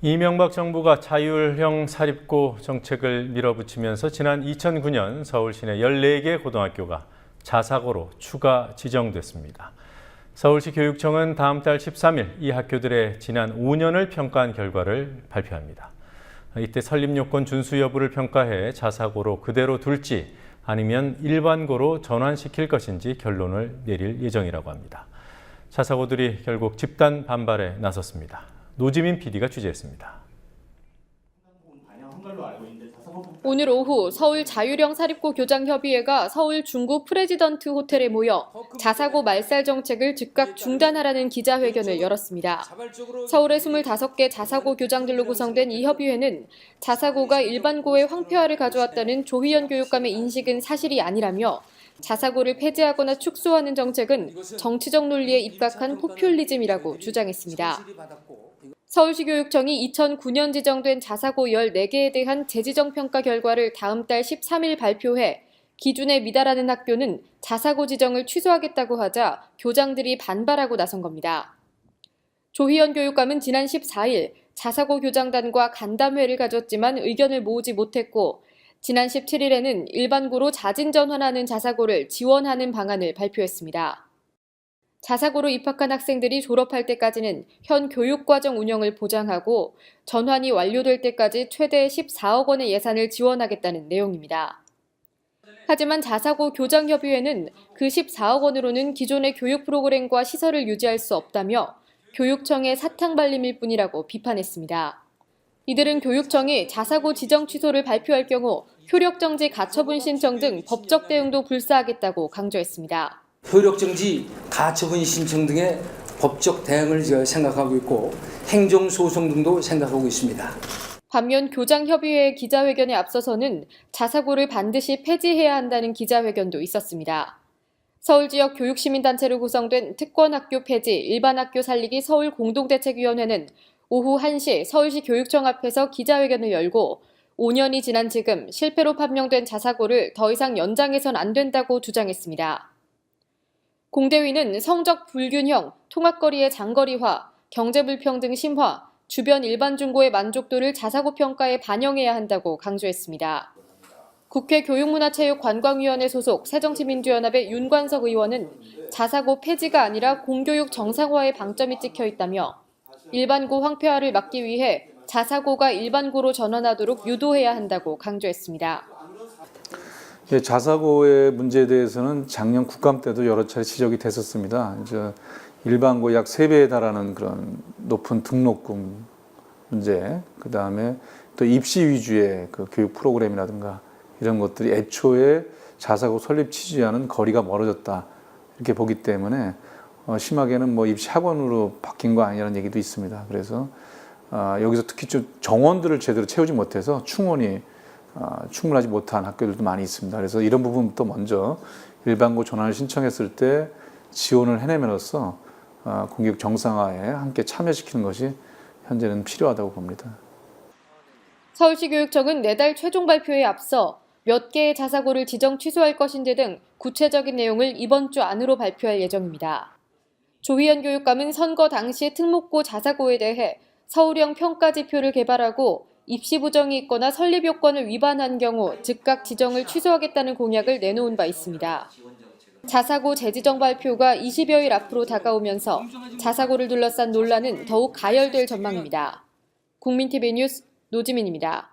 이명박 정부가 자율형 사립고 정책을 밀어붙이면서 지난 2009년 서울 시내 14개 고등학교가 자사고로 추가 지정됐습니다. 서울시 교육청은 다음 달 13일 이 학교들의 지난 5년을 평가한 결과를 발표합니다. 이때 설립 요건 준수 여부를 평가해 자사고로 그대로 둘지 아니면 일반고로 전환시킬 것인지 결론을 내릴 예정이라고 합니다. 자사고들이 결국 집단 반발에 나섰습니다. 노지민 PD가 취재했습니다. 오늘 오후 서울 자율형 사립고 교장협의회가 서울 중구 프레지던트 호텔에 모여 자사고 말살 정책을 즉각 중단하라는 기자회견을 열었습니다. 서울의 25개 자사고 교장들로 구성된 이 협의회는 자사고가 일반고의 황폐화를 가져왔다는 조희연 교육감의 인식은 사실이 아니라며 자사고를 폐지하거나 축소하는 정책은 정치적 논리에 입각한 포퓰리즘이라고 주장했습니다. 서울시 교육청이 2009년 지정된 자사고 14개에 대한 재지정 평가 결과를 다음 달 13일 발표해 기준에 미달하는 학교는 자사고 지정을 취소하겠다고 하자 교장들이 반발하고 나선 겁니다. 조희연 교육감은 지난 14일 자사고 교장단과 간담회를 가졌지만 의견을 모으지 못했고 지난 17일에는 일반고로 자진 전환하는 자사고를 지원하는 방안을 발표했습니다. 자사고로 입학한 학생들이 졸업할 때까지는 현 교육과정 운영을 보장하고 전환이 완료될 때까지 최대 14억 원의 예산을 지원하겠다는 내용입니다. 하지만 자사고 교장협의회는 그 14억 원으로는 기존의 교육 프로그램과 시설을 유지할 수 없다며 교육청의 사탕 발림일 뿐이라고 비판했습니다. 이들은 교육청이 자사고 지정 취소를 발표할 경우 효력정지 가처분 신청 등 법적 대응도 불사하겠다고 강조했습니다. 효력정지, 가처분 신청 등의 법적 대응을 생각하고 있고 행정소송 등도 생각하고 있습니다. 반면 교장협의회 기자회견에 앞서서는 자사고를 반드시 폐지해야 한다는 기자회견도 있었습니다. 서울 지역 교육시민단체로 구성된 특권학교 폐지, 일반학교 살리기 서울공동대책위원회는 오후 1시 서울시 교육청 앞에서 기자회견을 열고 5년이 지난 지금 실패로 판명된 자사고를 더 이상 연장해선 안 된다고 주장했습니다. 공대위는 성적 불균형, 통학거리의 장거리화, 경제불평등 심화, 주변 일반 중고의 만족도를 자사고 평가에 반영해야 한다고 강조했습니다. 국회 교육문화체육관광위원회 소속 새정치민주연합의 윤관석 의원은 자사고 폐지가 아니라 공교육 정상화에 방점이 찍혀 있다며 일반고 황폐화를 막기 위해 자사고가 일반고로 전환하도록 유도해야 한다고 강조했습니다. 자사고의 문제에 대해서는 작년 국감 때도 여러 차례 지적이 됐었습니다. 이제 일반고 약 3배에 달하는 그런 높은 등록금 문제, 그 다음에 또 입시 위주의 그 교육 프로그램이라든가 이런 것들이 애초에 자사고 설립 취지와는 거리가 멀어졌다 이렇게 보기 때문에 심하게는 뭐 입시 학원으로 바뀐 거 아니냐는 얘기도 있습니다. 그래서 여기서 특히 좀 정원들을 제대로 채우지 못해서 충원이 충분하지 못한 학교들도 많이 있습니다. 그래서 이런 부분부터 먼저 일반고 전환을 신청했을 때 지원을 해내면서 공교육 정상화에 함께 참여시키는 것이 현재는 필요하다고 봅니다. 서울시 교육청은 내달 최종 발표에 앞서 몇 개의 자사고를 지정 취소할 것인지 등 구체적인 내용을 이번 주 안으로 발표할 예정입니다. 조희연 교육감은 선거 당시 특목고 자사고에 대해 서울형 평가지표를 개발하고 입시 부정이 있거나 설립 요건을 위반한 경우 즉각 지정을 취소하겠다는 공약을 내놓은 바 있습니다. 자사고 재지정 발표가 20여일 앞으로 다가오면서 자사고를 둘러싼 논란은 더욱 가열될 전망입니다. 국민TV 뉴스 노지민입니다.